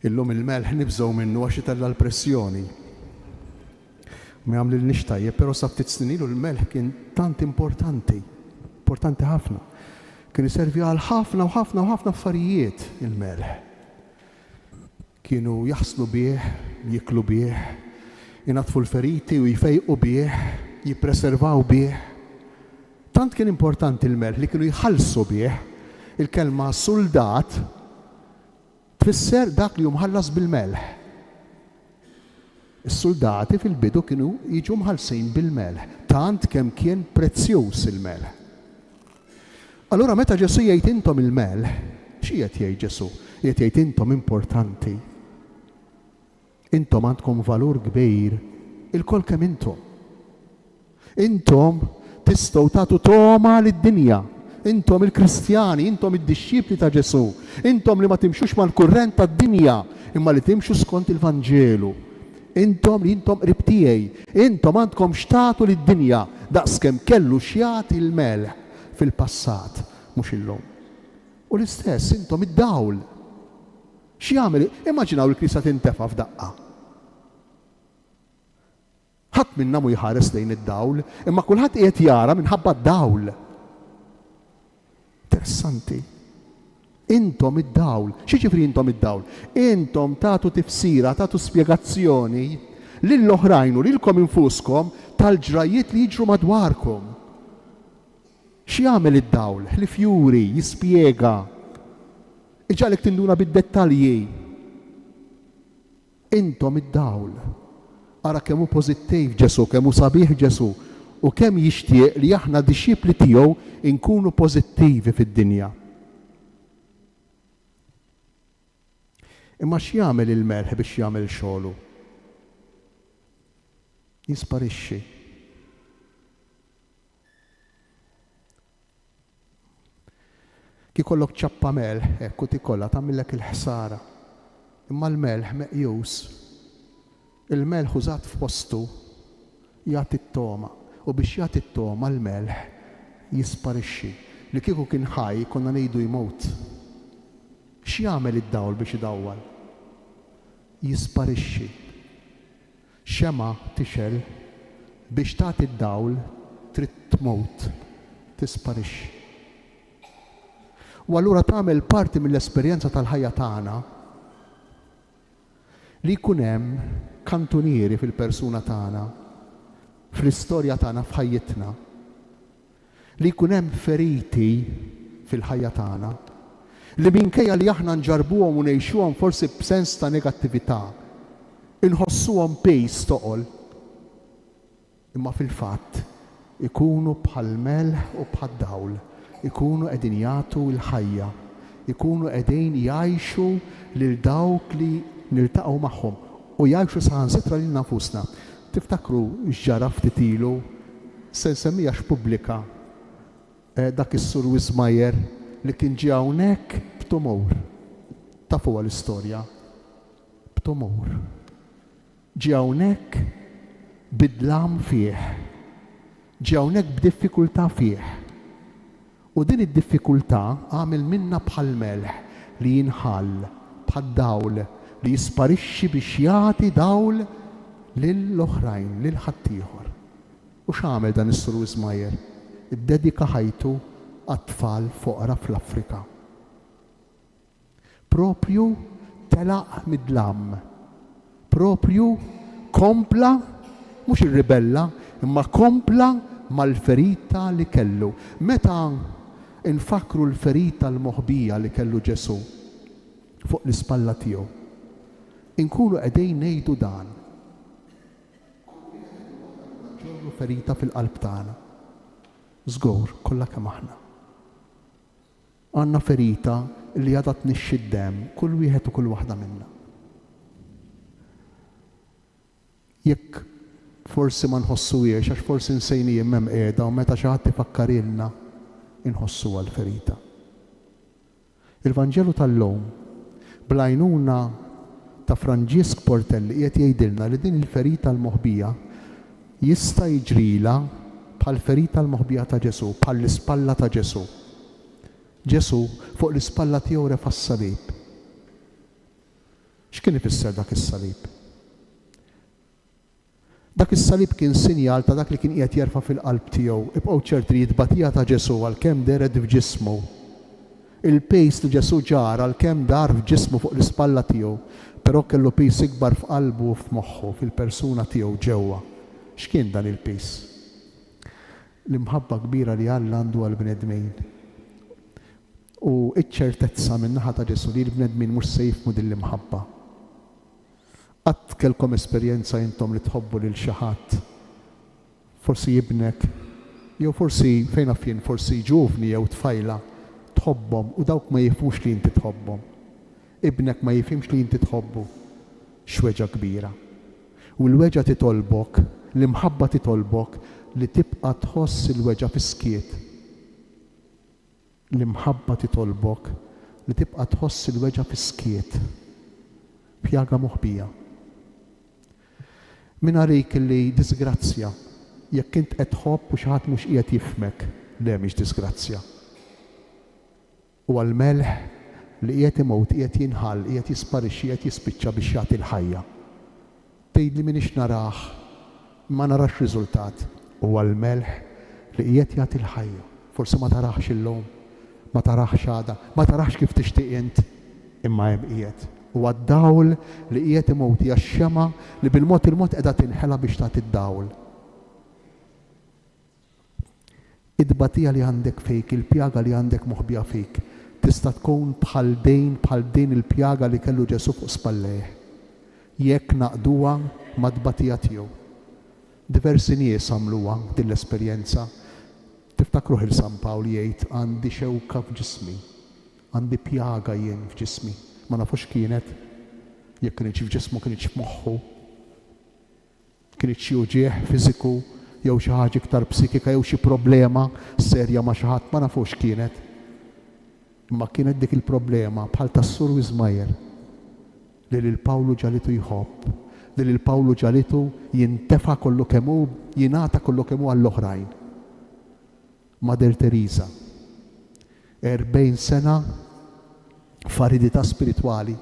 Illum il-melħ nibżgħu minnu għax itella l-pressjoni. Ma jagħmlilniex tajjeb, però sa ftit snin ilu l-melħ kien tant importanti ħafna. Kien iservi għal ħafna u ħafna u ħafna affarijiet il-melħ. Kienu jaħslu bih, jiklu bih, jinatfu l-feriti u jfejqu bih, jippreservaw bih. Tant kien importanti il-melħ li kienu jħallsu bih. Il-kelma soldat tfisser dak li mħallas bil-melħ. Is-soldati fil-bidu kienu jiġu mħallsin bil-melħ, tant kemm kien prezzjuż il-melħ. Allura meta Ġesu jgħid intom il-melħ, x'qiegħed jgħid Ġesu? Qiegħed jgħid intom importanti. Intom għandkom valur kbir, il-kol kemm intom. Intom tistgħu tagħtu toma lid-dinja. Intom il-Kristjani, intom id-disċipli ta' Ġesu, intom li ma timxux mal-kurrent tad-dinja, imma li timxu skont il-Vanġelu. Intom li intom qrib tiegħi, intom għandkom xtatu lid-dinja daqskemm kellu xjagħti il-melħ fil-passat, mhux illum. U l-istess, intom id-dawl. X'jagħmel? Immaġinaw il-Knisja tintefa' f'daqqa. Ħadd minnha mu jħares lejn id-dawl, imma kulħadd qiegħed jara minħabba d-dawl. Interessanti. Intom id-dawl. Xi ġifri intom id-dawl? Intom tagħtu tifsira, tagħtu spjegazzjoni lill-oħrajn u lilkom infuskom tal-ġrajiet li jiġru madwarkom. X'jagħmel id-dawl? Li fjuri, jispjega. Iġalek tinduna bid-dettalji. Intom id-dawl. Ara kemm hu pożittiv Ġesu, kemm hu sabiħ Ġesu u kemm jixtieq li aħna disċipli tiegħu inkunu pożittivi fid-dinja. Imma x'jagħmel il-melħ biex jagħmel xogħlu? Jisparixxi. Kif kollok ċappa melħ, hekk tikollha tagħmilek il-ħsara. Imma l-melħ meqjus. Il-melħ użat f'postu jagħti t-toma u biex jagħti t-toma l-melħ jisparixxi. Li kieku kien ħaj konna ngħidu jmut. X'jagħmel id-dawl biex idawwal? Jisparixxi. Xema tixel biex tagħti d-dawl trid tmut, tisparixxi. U allura tagħmel parti mill-esperjenza tal-ħajja tagħna li jkun hemm kantunieri fil-persuna tagħna, fl-istorja tagħna f'ħajjitna, li jkun hemm feriti fil-ħajja tagħna, li minkejja li aħna nġarbuhom u ngħixuhom forsi b'sens ta' negattività, inħossuhom pejs toqol, imma fil-fatt ikunu bħal melħ u bħal dawl, ikunu qegħdin jagħtu l-ħajja, ikunu qegħdin jgħixu lil dawk li niltaqgħu magħhom u jgħixu saħansitra lil nafusna. Tiftakru x'ġara ftit ilu se nsemmija x'pubblika dak is-Sur Wismajer li kien ġie hawnhekk b'tumur. Tafuha l-istorja. B'tumur. Ġie hawnhekk bidlam fih. Ġie hawnhekk b'diffikultà fih. U din id-diffikultà għamel minna bħal melħ li jinħall bħal dawl li jisparixxi biex jagħti dawl lill-oħrajn, lil ħaddieħor. U x'għamel dan is-Sur Wismajer? Iddedika ħajtu għat-tfal foqra fl-Afrika. Propju telaq mid-dlam. Propju kompla, mhux irribella, imma kompla mal-ferita li kellu. Meta infakru l-ferita l-moħbija li kellu Ġesu fuq l-ispalla tiegħu, inkunu qegħdin ngħidu dan. Ġorru ferita fil-qalb tagħna. Żgur kollha kemm aħna. Għandna ferita li għadha tnixxi d-demm kull wieħed u kull waħda minnha. Jekk forsi ma nħossuhiex għax forsi nsejnijiem hemm qiegħda u meta xi ħadd ifakkarilna inħossuha l-ferita. Il-Vanġelu tal-lum bl-għajnuna ta' Franġisk Portelli qiegħed jgħidilna li din il-ferita l-moħbija jista' jiġrila bħal ferita l-moħbija ta' Ġesu, bħal l-ispalla ta' Ġesu. Ġesu fuq l-ispalla tiegħu refa' s-salib. X'kien ifisser dak is-salib? Dak is-salib kien sinjal ta' dak li kien qiegħed jerfa' fil-qalb tiegħu. Ibqgħu ċerti li tbatija ta' Ġesu għalkemm dered f'ġismu. Il-pejs li Ġesu ġar għalkemm dar f'ġismu fuq l-ispalla tiegħu, però kellu pejs ikbar f'qalbu u f'moħħu fil-persuna tiegħu ġewwa. X'kien dan il-pejs? L-imħabba kbira li Alla għandu għall-bnedmin. U iċ-ċertezza min-naħa ta' Ġesu li l-bnedmin mhux se jifhmu din l-imħabba. Qatt kellkom esperjenza intom li tħobbu lil xi ħadd, forsi jibnek, jew forsi fejn fien, forsi ġuvni jew tfajla, tħobbhom u dawk ma jifhmux li inti tħobbhom. Ibnek ma jifhimx li inti tħobbu. Xweġa kbira. U l-weġa titolbok, l-imħabba titolbok li tibqa' tħoss il-weġa fis-skiet. L-imħabba titolbok li tibqa' tħoss il-weġa fis-skiet. Pjaga moħbija. Min għarik li disgrazzja, jekk int qed tħobb u xi ħadd mhux qiegħed jifhmek, le mhix disgrazzja. U għall-melħ li qiegħed imut, qiegħed jinħall, qiegħed jisparixxi, qiegħed jispiċċa biex jagħti l-ħajja. Tgħidli minix narah, ma narax riżultat. U għall-melħ li qiegħed jagħti l-ħajja. Forsi ma taraħx illum, ma taraħx għada, ma taraħx kif tixtieq int, imma hemm qiegħed. U għad-dawl li qiegħed imut hija x-xema li bil-mod il-mod qiegħda tinħela biex tagħti d-dawl. Id-batija li għandek fik, il-pjaga li għandek moħbija fik, tista' tkun bħal din il-pjaga li kellu Ġesu fuq spallejh. Jekk naqduha mad-batija tiegħu. Diversi nies għamluha din l-esperjenza. Tiftakruh il-San Pawl jgħid għandi xewka f'ġismi, għandi pjaga jien f'ġismi. Ma nafux kienet, jekk kienx f'ġismu kienx f'moħħu, kienx xi uġieħ fiżiku jew xi ħaġa iktar psikika jew xi problema serja ma' xi ħadd, ma nafux kienet. Imma kienet dik il-problema bħal tas-Sur Wismajer li lil Pawlu ġalitu jħobb, li lil Pawlu ġalitu jintefa' kollu kemm hu, jingħata kollu kemm hu għall-oħrajn. Mader Teresa, 40 sena f'aridità spiritwali,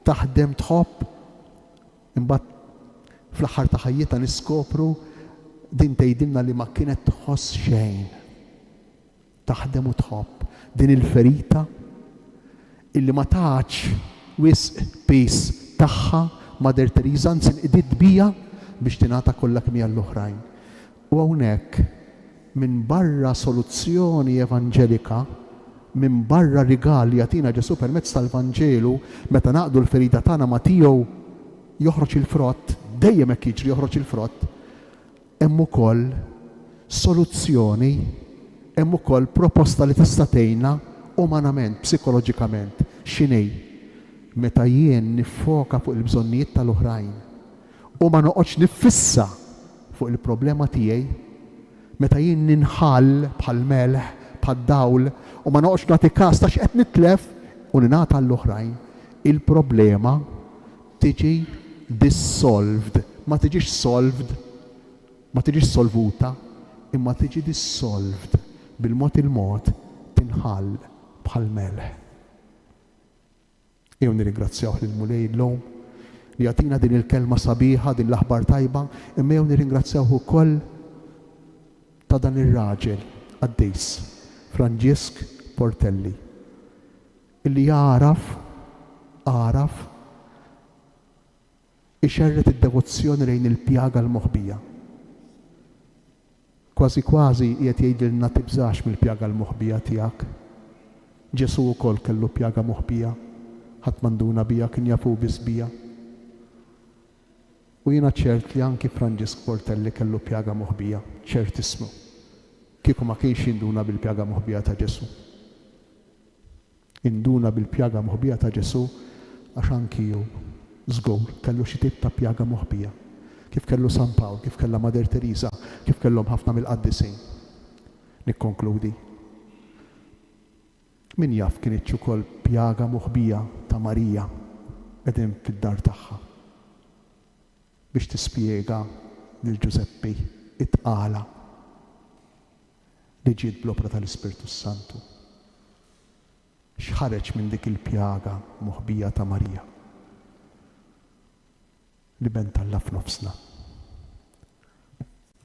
taħdem tħobb, imbagħad fl-aħħar ta' ħajjitha niskopru din tgħidilna li ma kienet tħoss xejn. Taħdem u tħobb din il-ferita illi ma taħx wisq peace tagħha Mader Teresa anzi nqdiet bija biex tingħata kollha kemm hija l-oħrajn. U hawnhekk minn barra soluzzjoni evanġelika, minn barra rigali jagħtina Ġesu permezz tal-Vanġelu, meta naqdu l-ferita tagħna ma tiegħu joħroġ il-frott, dejjem hekk jiġri joħroġ il-frott, hemm ukoll soluzzjoni, hemm ukoll proposta li tista' tgħinna umanament, psikoloġikament. X'inhi? Meta jien niffoka fuq il-bżonnijiet tal-oħrajn u ma noqgħodx niffissa fuq il-problema tiegħi, meta jien ninħall bħal melħ, bħal dawl u ma noqgħodx nagħti każ ta' x'qed nitlef u ningħata l-oħrajn, il-problema tiġi dissolved, ma tiġix solved, ma tiġix solvuta, imma tiġi dissolved bil-mod il-mod tinħall bħal melħ. Jew nirringrazzjaw lil Mulej l-lum li jagħtina din il-kelma sabiħa, din l-aħbar tajba, imma jew nirringrazzjaw ukoll ta' dan ir-raġel Qaddejs Franġisk Portelli illi jaraf ixerret id-devozzjoni lejn il-pjaga l-moħbija. Kważi qiegħed jgħidilna tibżax mill-pjaga l-moħbija tiegħek. Ġesu wkoll kellu pjaga moħbija, ħadd m'għanduna bija kien jafu biss bija. U jiena ċert li anki Franġisk Portelli kellu pjaga moħbija, ċert ismu. Kieku ma kienx induna bil-pjaga moħbija ta' Ġesu. Induna bil-pjaga moħbija ta' Ġesu għax anki hu żgur kellu xi tip ta' pjaga moħbija. Kif kellu San Pawl, kif kellha Mader Teresa, kif kellhom ħafna mill-qaddisin. Nikkonkludi. Min jaf kienet ukoll pjaga moħbija ta' Marija qegħdin fid-dar tagħha biex tispjega lil Ġuseppi it-tqala li ġiet bl-opra tal-Ispirtu Santu. X'ħareġ minn dik il-pjaga moħbija ta' Marija. li ben Alla f'nofsna.